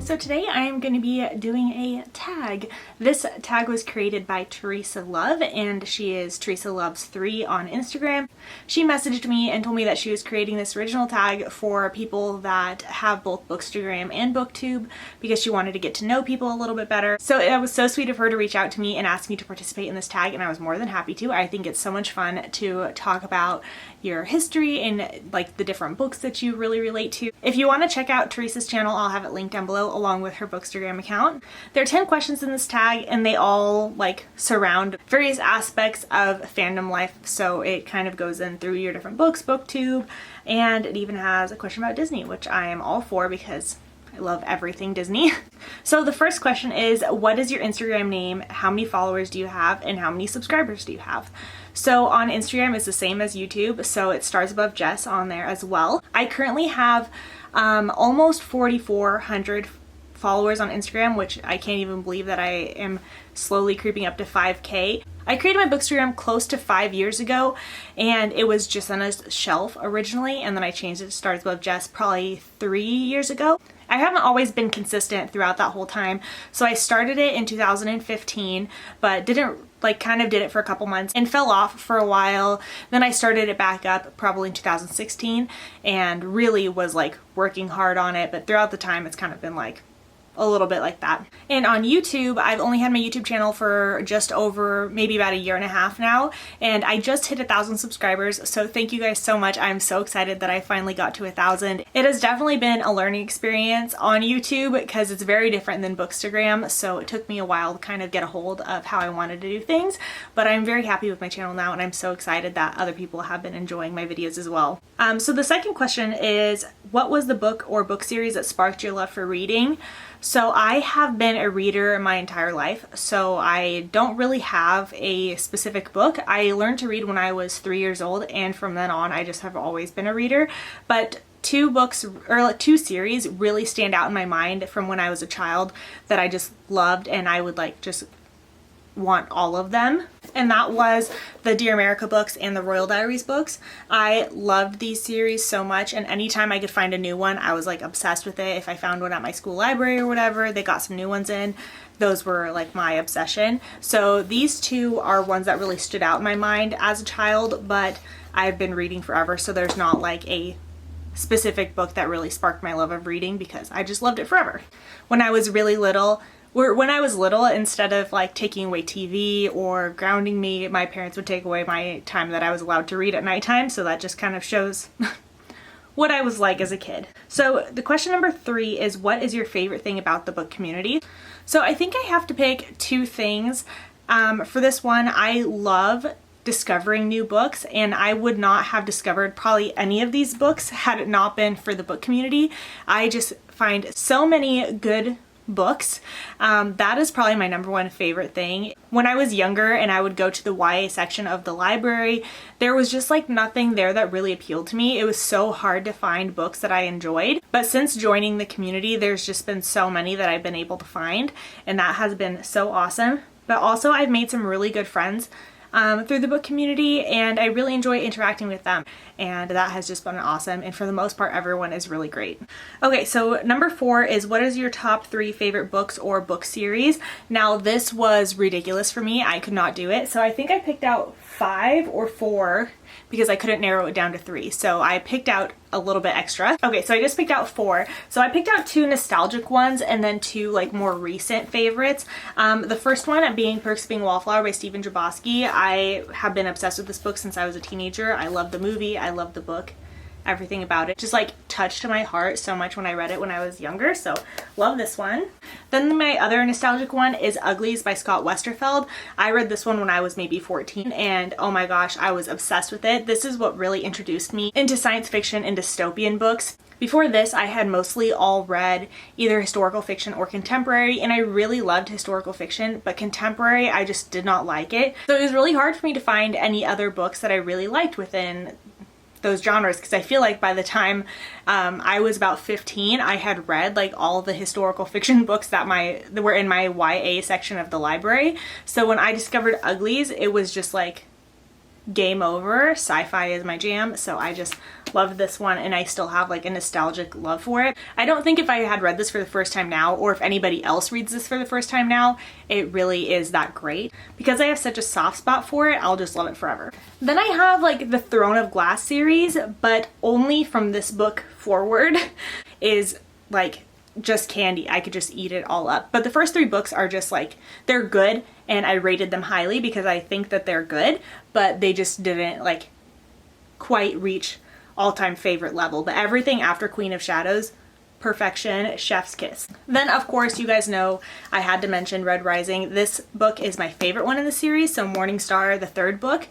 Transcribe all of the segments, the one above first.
So today I am going to be doing a tag. This tag was created by Teresa Love, and she is Teresa Loves 3 on Instagram. She messaged me and told me that she was creating this original tag for people that have both Bookstagram and Booktube because she wanted to get to know people a little bit better. So it was so sweet of her to reach out to me and ask me to participate in this tag, and I was more than happy to. I think it's so much fun to talk about your history and like the different books that you really relate to. If you want to check out Teresa's channel, I'll have it linked down below along with her Bookstagram account. There are 10 questions in this tag and they all like surround various aspects of fandom life. So it kind of goes in through your different books, Booktube, and it even has a question about Disney, which I am all for because I love everything Disney. So the first question is, what is your Instagram name? How many followers do you have? And how many subscribers do you have? So on Instagram it's the same as YouTube, so it Stars Above Jess on there as well. I currently have almost 4,400 followers on Instagram, which I can't even believe that I am slowly creeping up to 5K. I created my Bookstagram close to 5 years ago, and it was just on a shelf originally, and then I changed it to Stars Above Jess probably 3 years ago. I haven't always been consistent throughout that whole time, so I started it in 2015, but didn't kind of did it for a couple months and fell off for a while. Then I started it back up probably in 2016 and really was like working hard on it, but throughout the time it's kind of been like a little bit like that. And on YouTube, I've only had my YouTube channel for just over maybe about a year and a half now, and I just hit 1,000 subscribers, so thank you guys so much. I'm so excited that I finally got to 1,000. It has definitely been a learning experience on YouTube because it's very different than Bookstagram, so it took me a while to kind of get a hold of how I wanted to do things, but I'm very happy with my channel now, and I'm so excited that other people have been enjoying my videos as well. So the second question is, what was the book or book series that sparked your love for reading? So I have been a reader my entire life, so I don't really have a specific book. I learned to read when I was 3 years old, and from then on I just have always been a reader. But two series really stand out in my mind from when I was a child that I just loved, and I would like just want all of them, and that was the Dear America books and the Royal Diaries books. I loved these series so much, and anytime I could find a new one I was like obsessed with it. If I found one at my school library or whatever, they got some new ones in, those were like my obsession. So these two are ones that really stood out in my mind as a child, but I've been reading forever, so there's not like a specific book that really sparked my love of reading because I just loved it forever. When I was little, instead of like taking away TV or grounding me, my parents would take away my time that I was allowed to read at nighttime, so that just kind of shows what I was like as a kid. So the question number 3 is, what is your favorite thing about the book community? So I think I have to pick two things. For this one, I love discovering new books, and I would not have discovered probably any of these books had it not been for the book community. I just find so many good books. That is probably my number one favorite thing. When I was younger and I would go to the YA section of the library, there was just like nothing there that really appealed to me. It was so hard to find books that I enjoyed. But since joining the community, there's just been so many that I've been able to find, and that has been so awesome. But also I've made some really good friends through the book community, and I really enjoy interacting with them, and that has just been awesome, and for the most part everyone is really great. Okay, so number 4 is, what is your top 3 favorite books or book series? Now this was ridiculous for me. I could not do it, so I think I picked out 5 or 4 because I couldn't narrow it down to 3, so I picked out a little bit extra. Okay, so I just picked out 4. So I picked out 2 nostalgic ones and then 2 like more recent favorites. The first one being Perks of Being a Wallflower by Stephen Chbosky. I have been obsessed with this book since I was a teenager. I love the movie, I love the book, everything about it just like touched my heart so much when I read it when I was younger, so love this one. Then my other nostalgic one is Uglies by Scott Westerfeld. I read this one when I was maybe 14, and oh my gosh, I was obsessed with it. This is what really introduced me into science fiction and dystopian books. Before this, I had mostly all read either historical fiction or contemporary, and I really loved historical fiction, but contemporary, I just did not like it. So it was really hard for me to find any other books that I really liked within those genres, because I feel like by the time I was about 15, I had read like all the historical fiction books that were in my YA section of the library. So when I discovered Uglies, it was just like game over. Sci-fi is my jam, so I just love this one, and I still have like a nostalgic love for it. I don't think if I had read this for the first time now, or if anybody else reads this for the first time now, it really is that great. Because I have such a soft spot for it, I'll just love it forever. Then I have like the Throne of Glass series, but only from this book forward is like just candy. I could just eat it all up. But the first 3 books are just like, they're good, and I rated them highly because I think that they're good, but they just didn't like quite reach all-time favorite level. But everything after Queen of Shadows, perfection, chef's kiss. Then of course you guys know I had to mention Red Rising. This book is my favorite one in the series. So Morning Star, the 3rd book,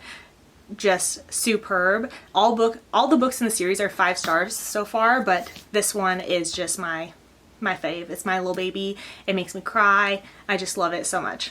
just superb. All the books in the series are 5 stars so far, but this one is just my fave. It's my little baby. It makes me cry. I just love it so much.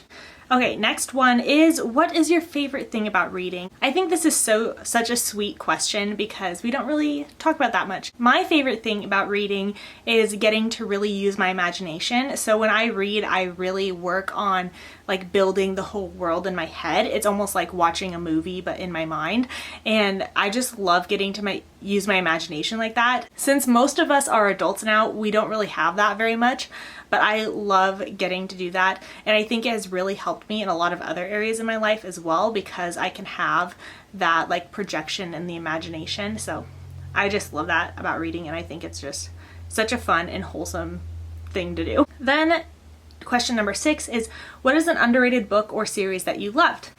Okay, next one is, what is your favorite thing about reading? I think this is such a sweet question because we don't really talk about that much. My favorite thing about reading is getting to really use my imagination. So when I read, I really work on like building the whole world in my head. It's almost like watching a movie but in my mind, and I just love getting to use my imagination like that. Since most of us are adults now, we don't really have that very much, but I love getting to do that, and I think it has really helped me in a lot of other areas in my life as well, because I can have that like projection in the imagination. So I just love that about reading, and I think it's just such a fun and wholesome thing to do. Then question number 6 is, what is an underrated book or series that you loved?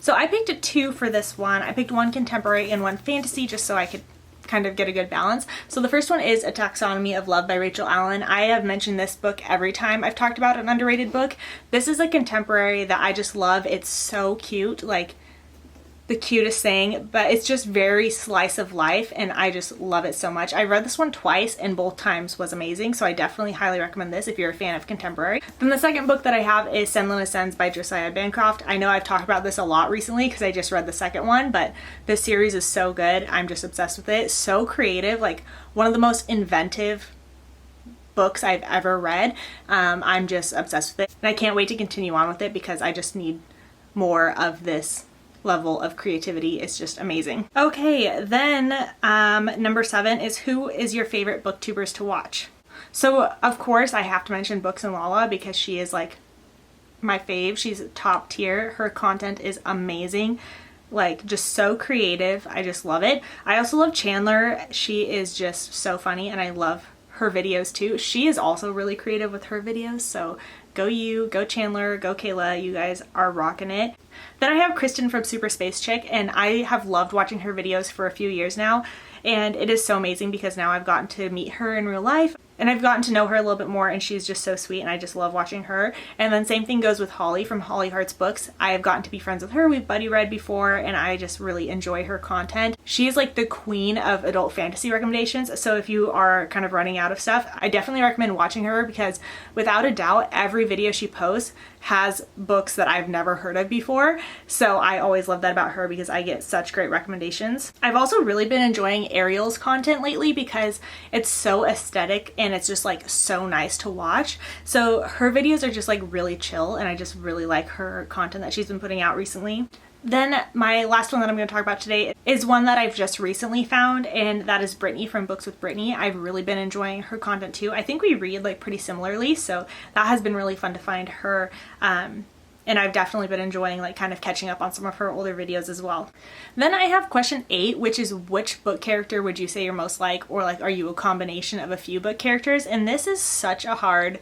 So I picked 2 for this one. I picked one contemporary and one fantasy just so I could kind of get a good balance. So the first one is A Taxonomy of Love by Rachel Allen. I have mentioned this book every time I've talked about an underrated book. This is a contemporary that I just love. It's so cute, like the cutest thing, but it's just very slice of life, and I just love it so much. I read this one twice, and both times was amazing, so I definitely highly recommend this if you're a fan of contemporary. Then the second book that I have is Senlin Ascends by Josiah Bancroft. I know I've talked about this a lot recently because I just read the second one, but this series is so good. I'm just obsessed with it. So creative, like one of the most inventive books I've ever read. I'm just obsessed with it, and I can't wait to continue on with it because I just need more of this level of creativity. Is just amazing. Okay, then number 7 is, who is your favorite booktubers to watch? So of course I have to mention Books and Lala because she is like my fave. She's top tier. Her content is amazing, like just so creative. I just love it. I also love Chandler. She is just so funny, and I love her videos too. She is also really creative with her videos, so go you, go Chandler, go Kayla, you guys are rocking it. Then I have Kristen from Super Space Chick, and I have loved watching her videos for a few years now, and it is so amazing because now I've gotten to meet her in real life, and I've gotten to know her a little bit more, and she's just so sweet, and I just love watching her. And then same thing goes with Holly from Holly Hearts Books. I have gotten to be friends with her. We've buddy read before, and I just really enjoy her content. She is like the queen of adult fantasy recommendations, so if you are kind of running out of stuff, I definitely recommend watching her because without a doubt, every video she posts has books that I've never heard of before. So I always love that about her because I get such great recommendations. I've also really been enjoying Ariel's content lately because it's so aesthetic and it's just like so nice to watch. So her videos are just like really chill, and I just really like her content that she's been putting out recently. Then my last one that I'm going to talk about today is one that I've just recently found, and that is Brittany from Books with Brittany. I've really been enjoying her content too. I think we read like pretty similarly, so that has been really fun to find her. And I've definitely been enjoying like kind of catching up on some of her older videos as well. Then I have question 8, which is, which book character would you say you're most like, or like are you a combination of a few book characters? And this is such a hard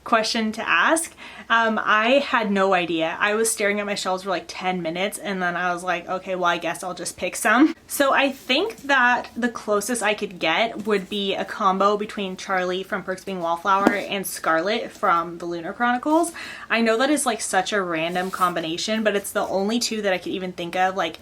question to ask. I had no idea. I was staring at my shelves for like 10 minutes, and then I was like, okay, well, I guess I'll just pick some. So I think that the closest I could get would be a combo between Charlie from Perks Being Wallflower and Scarlet from The Lunar Chronicles. I know that is like such a random combination, but it's the only 2 that I could even think of, like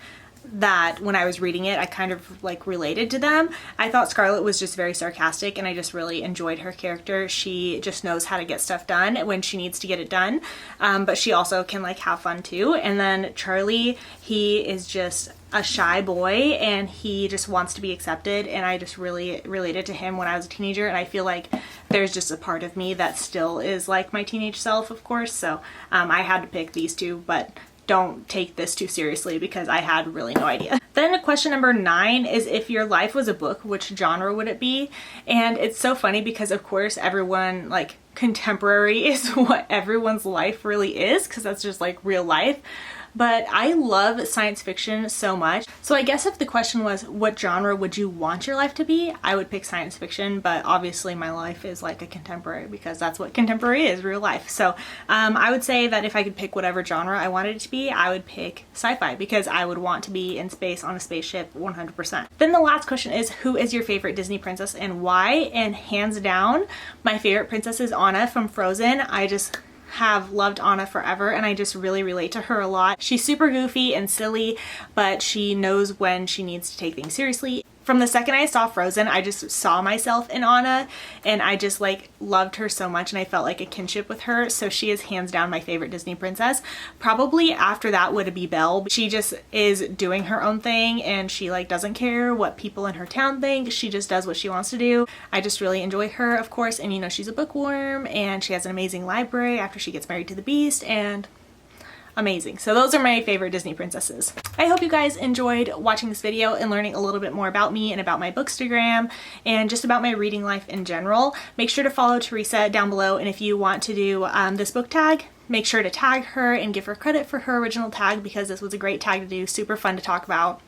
that when I was reading it, I kind of like related to them. I thought Scarlet was just very sarcastic, and I just really enjoyed her character. She just knows how to get stuff done when she needs to get it done, but she also can like have fun too. And then Charlie, he is just a shy boy, and he just wants to be accepted, and I just really related to him when I was a teenager, and I feel like there's just a part of me that still is like my teenage self, of course. So I had to pick these 2, but don't take this too seriously because I had really no idea. Then question number 9 is, if your life was a book, which genre would it be? And it's so funny because of course everyone, like, contemporary is what everyone's life really is, because that's just like real life. But I love science fiction so much. So I guess if the question was what genre would you want your life to be, I would pick science fiction, but obviously my life is like a contemporary because that's what contemporary is, real life. So I would say that if I could pick whatever genre I wanted it to be, I would pick sci-fi because I would want to be in space on a spaceship 100%. Then the last question is, who is your favorite Disney princess and why? And hands down, my favorite princess is Anna from Frozen. I just have loved Anna forever and I just really relate to her a lot. She's super goofy and silly, but she knows when she needs to take things seriously. From the second I saw Frozen, I just saw myself in Anna and I just like loved her so much and I felt like a kinship with her. So she is hands down my favorite Disney princess. Probably after that would be Belle. She just is doing her own thing and she like doesn't care what people in her town think. She just does what she wants to do. I just really enjoy her, of course, and you know, she's a bookworm and she has an amazing library after she gets married to the Beast, and amazing. So those are my favorite Disney princesses. I hope you guys enjoyed watching this video and learning a little bit more about me and about my Bookstagram and just about my reading life in general. Make sure to follow Teresa down below, and if you want to do this book tag, make sure to tag her and give her credit for her original tag because this was a great tag to do, super fun to talk about.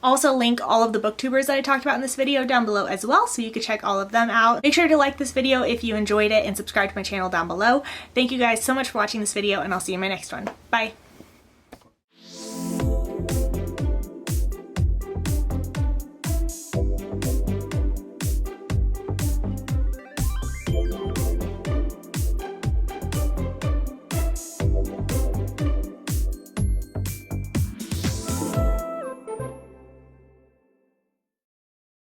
Also link all of the booktubers that I talked about in this video down below as well, so you can check all of them out. Make sure to like this video if you enjoyed it and subscribe to my channel down below. Thank you guys so much for watching this video, and I'll see you in my next one. Bye!